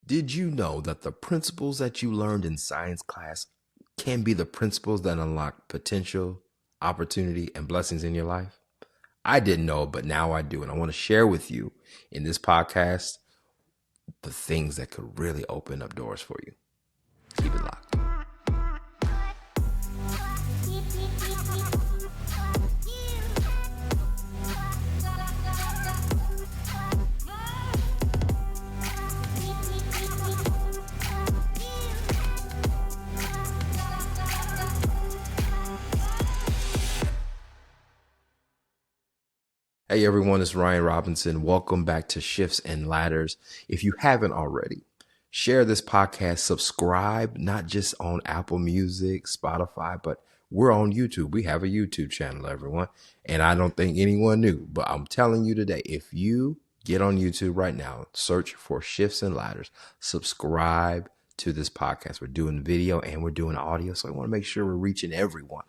Did you know that the principles that you learned in science class can be the principles that unlock potential, opportunity, and blessings in your life? I didn't know, but now I do. And I want to share with you in this podcast the things that could really open up doors for you. Keep it locked. Hey everyone, it's Ryan Robinson. Welcome back to Shifts and Ladders. If you haven't already, share this podcast, subscribe, not just on Apple Music, Spotify, but we're on YouTube. We have a YouTube channel, everyone. And I don't think anyone knew, but I'm telling you today, if you get on YouTube right now, search for Shifts and Ladders, subscribe to this podcast. We're doing video and we're doing audio. So I want to make sure we're reaching everyone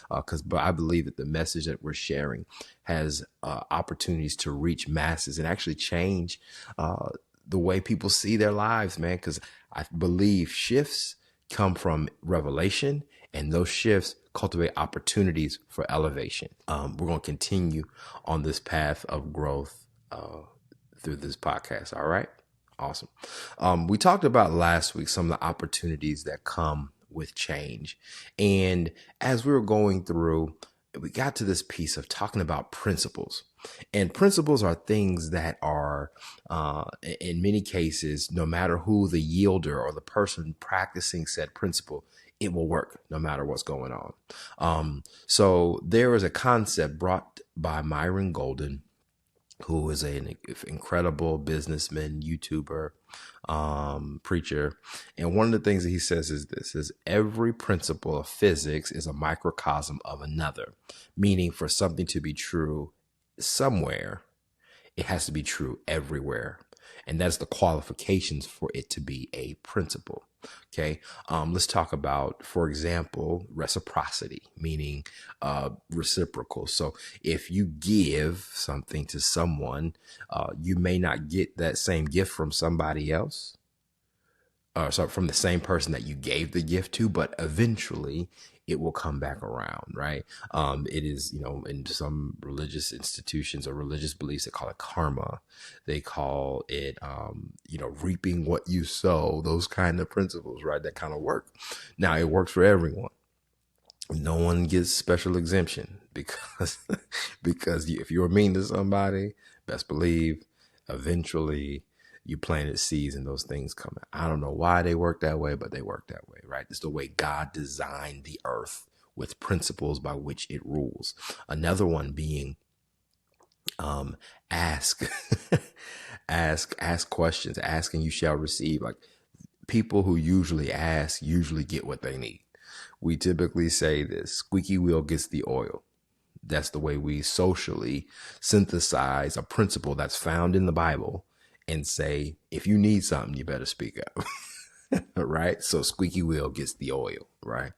but I believe that the message that we're sharing has opportunities to reach masses and actually change the way people see their lives, man. Because I believe shifts come from revelation, and those shifts cultivate opportunities for elevation. We're going to continue on this path of growth through this podcast. All right. Awesome. We talked about last week some of the opportunities that come with change. And as we were going through, we got to this piece of talking about principles. And principles are things that are, in many cases, no matter who the yielder or the person practicing said principle, it will work no matter what's going on. So there is a concept brought by Myron Golden, who is an incredible businessman, YouTuber, preacher. And one of the things that he says is this, is every principle of physics is a microcosm of another, meaning for something to be true somewhere, it has to be true everywhere. And that's the qualifications for it to be a principle. Okay. Let's talk about, for example, reciprocity, meaning reciprocal. So if you give something to someone, you may not get that same gift from somebody else, so from the same person that you gave the gift to, but eventually it will come back around, right? It is, in some religious institutions or religious beliefs, they call it karma. They call it, reaping what you sow, those kind of principles, right? That kind of work. Now it works for everyone. No one gets special exemption because if you're mean to somebody, best believe eventually you planted seeds and those things come out. I don't know why they work that way, but they work that way, right? It's the way God designed the earth with principles by which it rules. Another one being ask questions. Ask and you shall receive. Like, people who usually ask usually get what they need. We typically say this: squeaky wheel gets the oil. That's the way we socially synthesize a principle that's found in the Bible and say, if you need something, you better speak up. Right? So squeaky wheel gets the oil, right?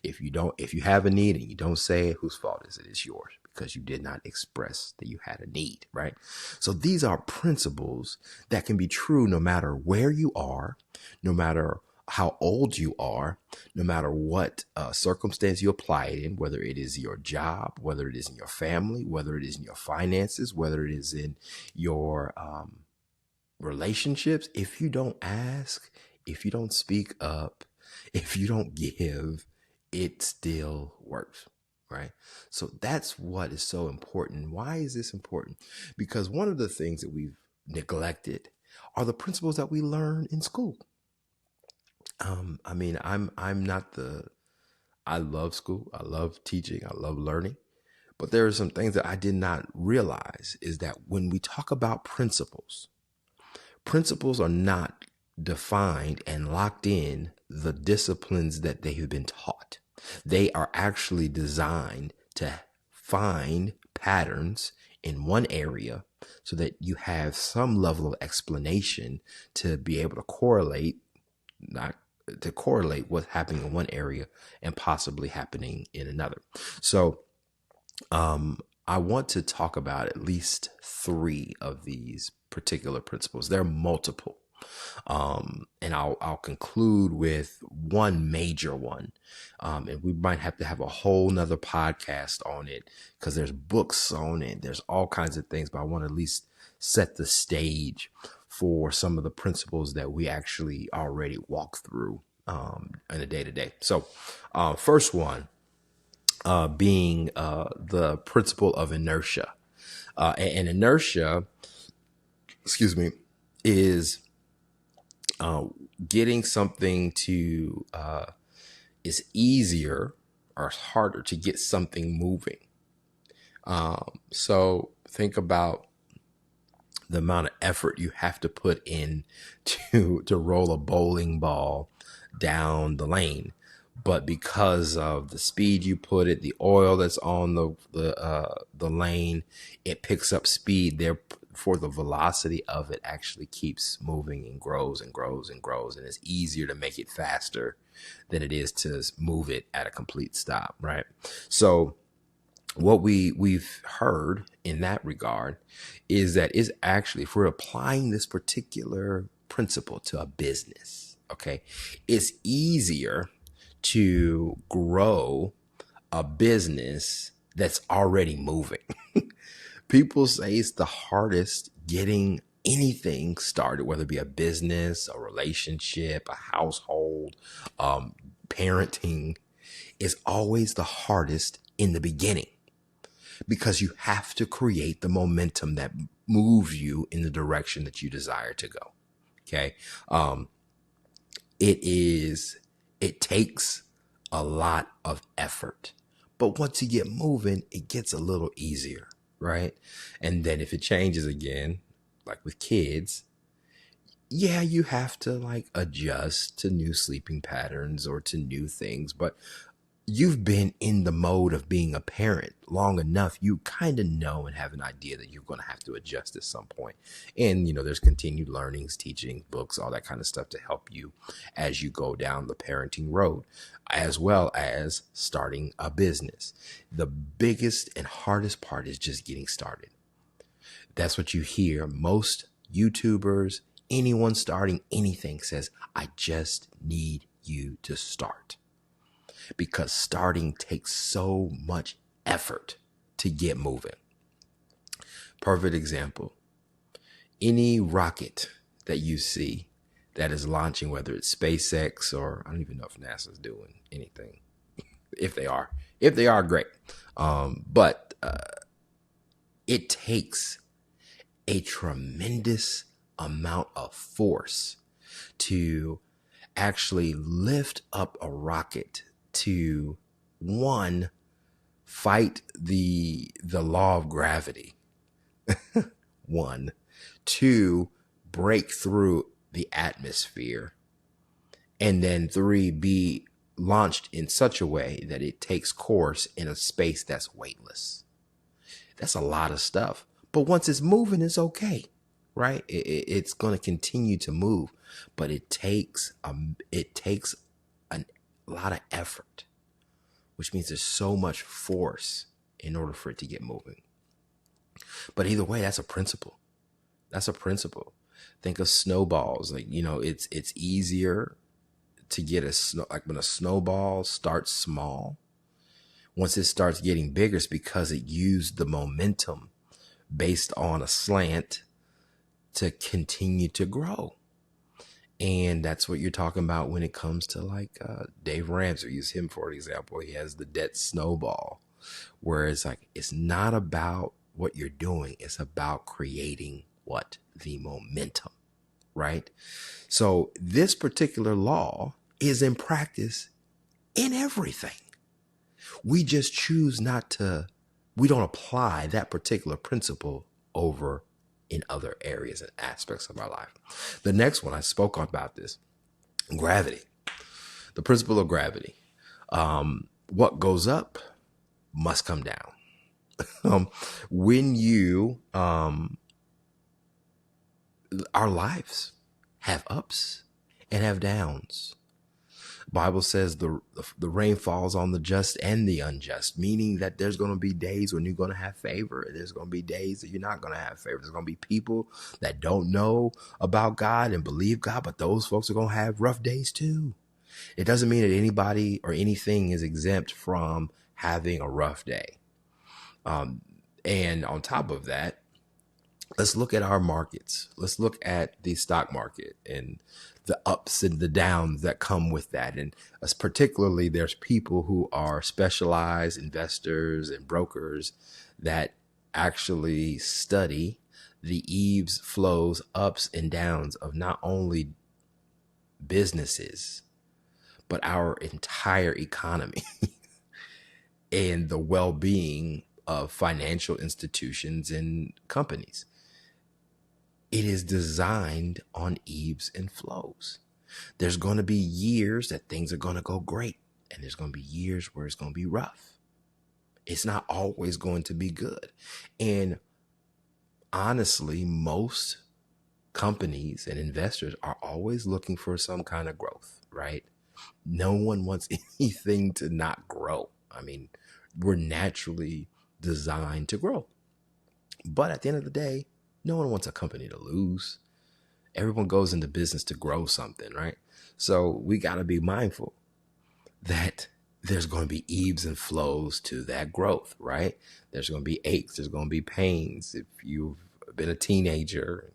If you have a need and you don't say it, whose fault is it? It's yours, because you did not express that you had a need, right? So these are principles that can be true no matter where you are, no matter how old you are, no matter what circumstance you apply it in, whether it is your job, whether it is in your family, whether it is in your finances, whether it is in your relationships. If you don't ask, if you don't speak up, if you don't give, it still works, right? So that's what is so important. Why is this important? Because one of the things that we've neglected are the principles that we learn in school. I love school. I love teaching. I love learning. But there are some things that I did not realize is that when we talk about principles are not defined and locked in the disciplines that they have been taught. They are actually designed to find patterns in one area so that you have some level of explanation to be able to correlate what's happening in one area and possibly happening in another. So I want to talk about at least 3 of these particular principles. There are multiple. And I'll conclude with one major one. And we might have to have a whole nother podcast on it because there's books on it. There's all kinds of things, but I want to at least set the stage for some of the principles that we actually already walk through in a day to day. So first one being the principle of inertia. And inertia, excuse me, is getting something to is easier or harder to get something moving. So think about the amount of effort you have to put in to roll a bowling ball down the lane. But because of the speed you put it, the oil that's on the lane, it picks up speed. Therefore, the velocity of it actually keeps moving and grows and grows and grows. And it's easier to make it faster than it is to move it at a complete stop, right? So what we've heard in that regard is that is actually, if we're applying this particular principle to a business, okay, it's easier to grow a business that's already moving. People say it's the hardest getting anything started, whether it be a business, a relationship, a household, parenting, is always the hardest in the beginning because you have to create the momentum that moves you in the direction that you desire to go. Okay. It takes a lot of effort, but once you get moving, it gets a little easier, right? And then if it changes again, like with kids, yeah, you have to like adjust to new sleeping patterns or to new things, but you've been in the mode of being a parent long enough, you kind of know and have an idea that you're going to have to adjust at some point. And, there's continued learnings, teaching, books, all that kind of stuff to help you as you go down the parenting road, as well as starting a business. The biggest and hardest part is just getting started. That's what you hear. Most YouTubers, anyone starting anything says, I just need you to start. Because starting takes so much effort to get moving. Perfect example. Any rocket that you see that is launching, whether it's SpaceX or I don't even know if NASA's doing anything. If they are, great. But it takes a tremendous amount of force to actually lift up a rocket to, one, fight the law of gravity, one, two, break through the atmosphere, and then three, be launched in such a way that it takes course in a space that's weightless. That's a lot of stuff. But once it's moving, it's okay, right? It's going to continue to move, but it takes a lot of effort, which means there's so much force in order for it to get moving. But either way, that's a principle. That's a principle. Think of snowballs. Like, it's easier to get like when a snowball starts small. Once it starts getting bigger, it's because it used the momentum based on a slant to continue to grow. And that's what you're talking about when it comes to like Dave Ramsey. Use him for example. He has the debt snowball, where it's like it's not about what you're doing; it's about creating the momentum, right? So this particular law is in practice in everything. We just choose not to. We don't apply that particular principle over in other areas and aspects of our life. The next one, I spoke about this, gravity, the principle of gravity. What goes up must come down. When you, our lives have ups and have downs, Bible says the rain falls on the just and the unjust, meaning that there's going to be days when you're going to have favor. There's going to be days that you're not going to have favor. There's going to be people that don't know about God and believe God, but those folks are going to have rough days too. It doesn't mean that anybody or anything is exempt from having a rough day. And on top of that, let's look at our markets. Let's look at the stock market and the ups and the downs that come with that. And particularly, there's people who are specialized investors and brokers that actually study the ebbs, flows, ups and downs of not only businesses, but our entire economy and the well-being of financial institutions and companies. It is designed on ebbs and flows. There's going to be years that things are going to go great, and there's going to be years where it's going to be rough. It's not always going to be good. And honestly, most companies and investors are always looking for some kind of growth, right? No one wants anything to not grow. I mean, we're naturally designed to grow. But at the end of the day, no one wants a company to lose. Everyone goes into business to grow something, right? So we got to be mindful that there's going to be ebbs and flows to that growth, right? There's going to be aches. There's going to be pains. If you've been a teenager,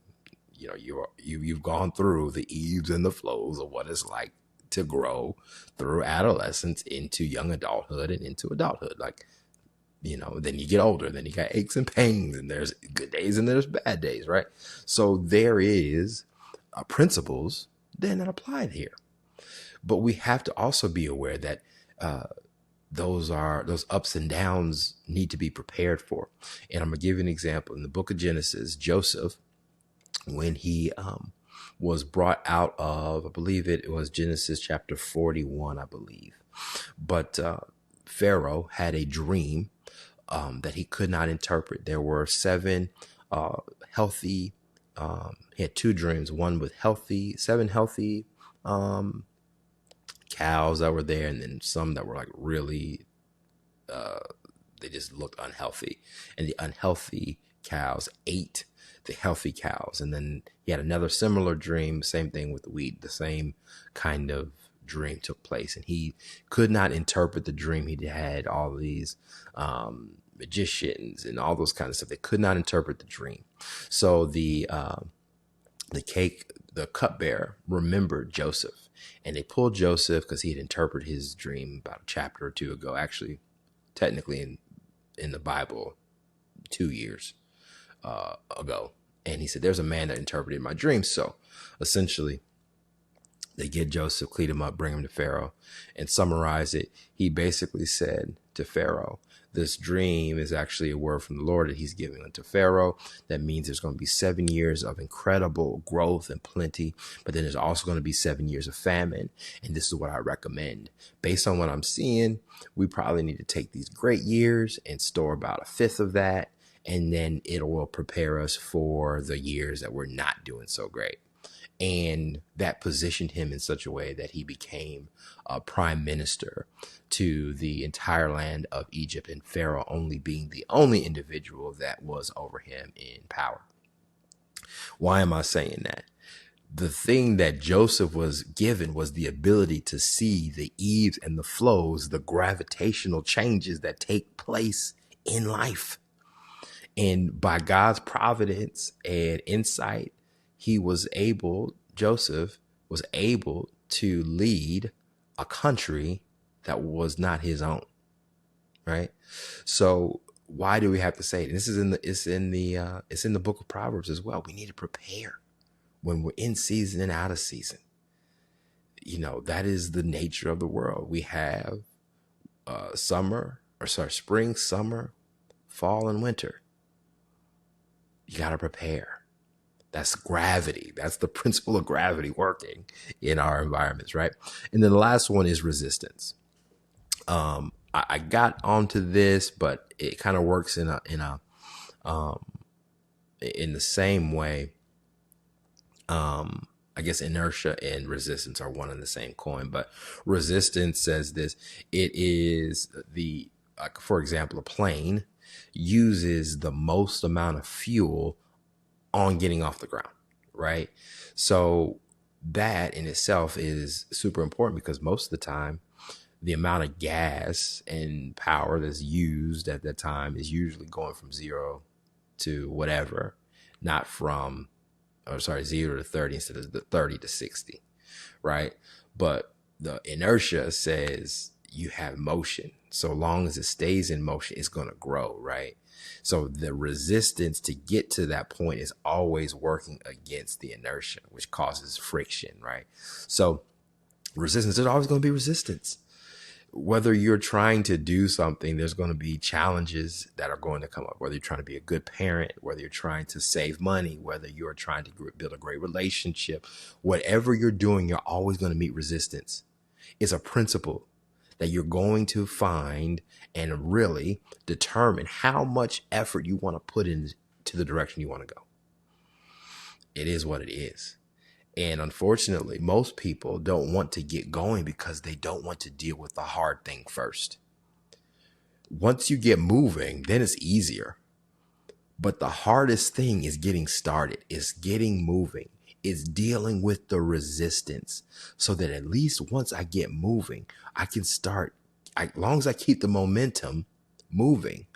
you know, you've gone through the ebbs and the flows of what it's like to grow through adolescence into young adulthood and into adulthood. Like, you know, then you get older, then you got aches and pains, and there's good days and there's bad days, right? So there is principles then that applied here. But we have to also be aware that those ups and downs need to be prepared for. And I'm gonna give you an example. In the book of Genesis, Joseph, when he was brought out of, I believe it was Genesis chapter 41, I believe. But Pharaoh had a dream that he could not interpret. There were seven healthy, he had two dreams, one with seven healthy cows that were there, and then some that were like really, they just looked unhealthy. And the unhealthy cows ate the healthy cows. And then he had another similar dream, same thing with the wheat, the same kind of dream took place. And he could not interpret the dream. He had all these magicians and all those kind of stuff. They could not interpret the dream. So the cupbearer remembered Joseph, and they pulled Joseph because he had interpreted his dream about a chapter or two ago, actually technically in the Bible 2 years ago. And he said, there's a man that interpreted my dream. So essentially they get Joseph, clean him up, bring him to Pharaoh, and summarize it. He basically said to Pharaoh, this dream is actually a word from the Lord that he's giving unto Pharaoh. That means there's going to be 7 years of incredible growth and plenty, but then there's also going to be 7 years of famine. And this is what I recommend. Based on what I'm seeing, we probably need to take these great years and store about a fifth of that, and then it will prepare us for the years that we're not doing so great. And that positioned him in such a way that he became a prime minister to the entire land of Egypt, and Pharaoh only being the only individual that was over him in power. Why am I saying that? The thing that Joseph was given was the ability to see the ebbs and the flows, the gravitational changes that take place in life. And by God's providence and insight, Joseph was able to lead a country that was not his own, right? So why do we have to say it? And this is it's in the book of Proverbs as well. We need to prepare when we're in season and out of season. You know, that is the nature of the world. We have spring, summer, fall, and winter. You got to prepare. That's gravity. That's the principle of gravity working in our environments, right? And then the last one is resistance. I got onto this, but it kind of works in the same way. I I guess inertia and resistance are one and the same coin, but resistance says this. It is like, for example, a plane uses the most amount of fuel on getting off the ground, right? So that in itself is super important because most of the time, the amount of gas and power that's used at that time is usually going from 0 to whatever, not from, or sorry, 0 to 30 instead of the 30 to 60, right? But the inertia says you have motion. So long as it stays in motion, it's going to grow, right? So the resistance to get to that point is always working against the inertia, which causes friction, right? So resistance, there's always going to be resistance. Whether you're trying to do something, there's going to be challenges that are going to come up, whether you're trying to be a good parent, whether you're trying to save money, whether you're trying to build a great relationship, whatever you're doing, you're always going to meet resistance. It's a principle that you're going to find and really determine how much effort you want to put into the direction you want to go. It is what it is. And unfortunately, most people don't want to get going because they don't want to deal with the hard thing first. Once you get moving, then it's easier. But the hardest thing is getting started, is getting moving, is dealing with the resistance so that at least once I get moving, I can start, as long as I keep the momentum moving,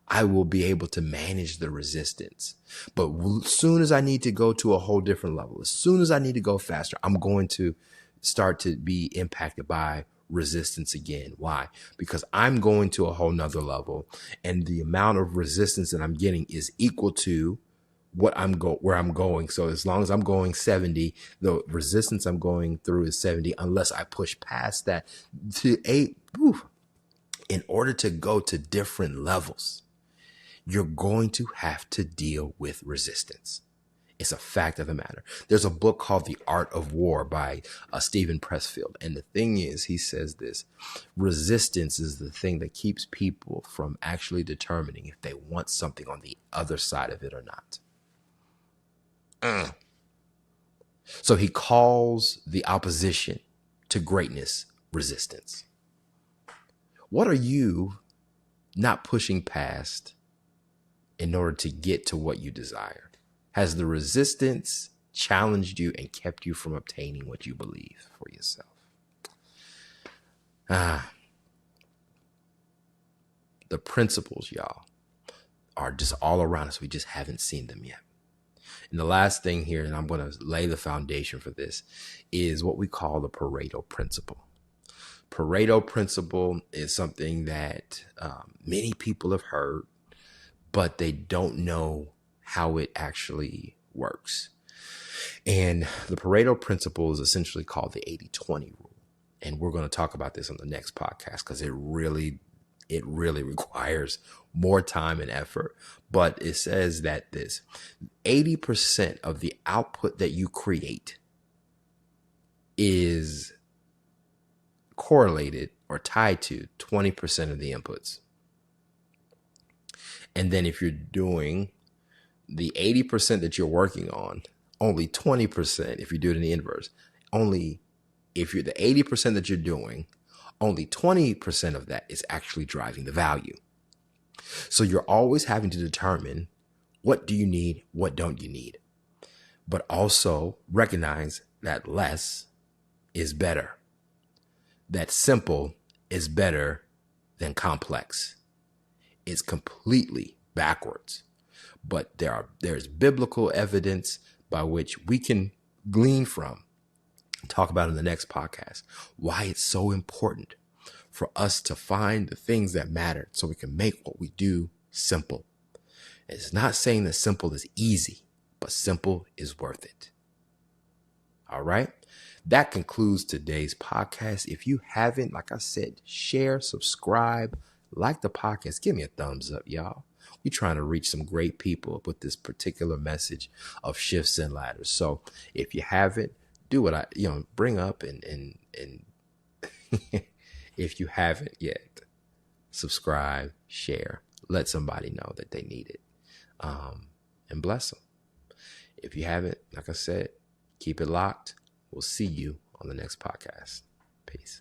I will be able to manage the resistance. But as soon as I need to go to a whole different level, as soon as I need to go faster, I'm going to start to be impacted by resistance again. Why? Because I'm going to a whole nother level, and the amount of resistance that I'm getting is equal to where I'm going. So as long as I'm going 70, the resistance I'm going through is 70, unless I push past that to 8. In order to go to different levels, you're going to have to deal with resistance. It's a fact of the matter. There's a book called The Art of War by Stephen Pressfield. And the thing is, he says this: resistance is the thing that keeps people from actually determining if they want something on the other side of it or not. So he calls the opposition to greatness resistance. What are you not pushing past in order to get to what you desire? Has the resistance challenged you and kept you from obtaining what you believe for yourself? The principles, y'all, are just all around us. We just haven't seen them yet. And the last thing here, and I'm going to lay the foundation for this, is what we call the Pareto principle. Pareto principle is something that many people have heard, but they don't know how it actually works. And the Pareto principle is essentially called the 80-20 rule. And we're going to talk about this on the next podcast because it really requires more time and effort. But it says that this 80% of the output that you create is correlated or tied to 20% of the inputs. And then if you're doing the 80% that you're working on, only 20%, if you do it in the inverse, only if you're the 80% that you're doing, only 20% of that is actually driving the value. So you're always having to determine, what do you need? What don't you need? But also recognize that less is better. That simple is better than complex. It's completely backwards. But there's biblical evidence by which we can glean from, talk about in the next podcast, why it's so important for us to find the things that matter so we can make what we do simple. It's not saying that simple is easy, but simple is worth it. All right. That concludes today's podcast. If you haven't, like I said, share, subscribe, like the podcast. Give me a thumbs up, y'all. We're trying to reach some great people with this particular message of shifts and ladders. So if you haven't, do what I, bring up and if you haven't yet, subscribe, share, let somebody know that they need it, and bless them. If you haven't, like I said, Keep it locked. We'll see you on the next podcast. Peace.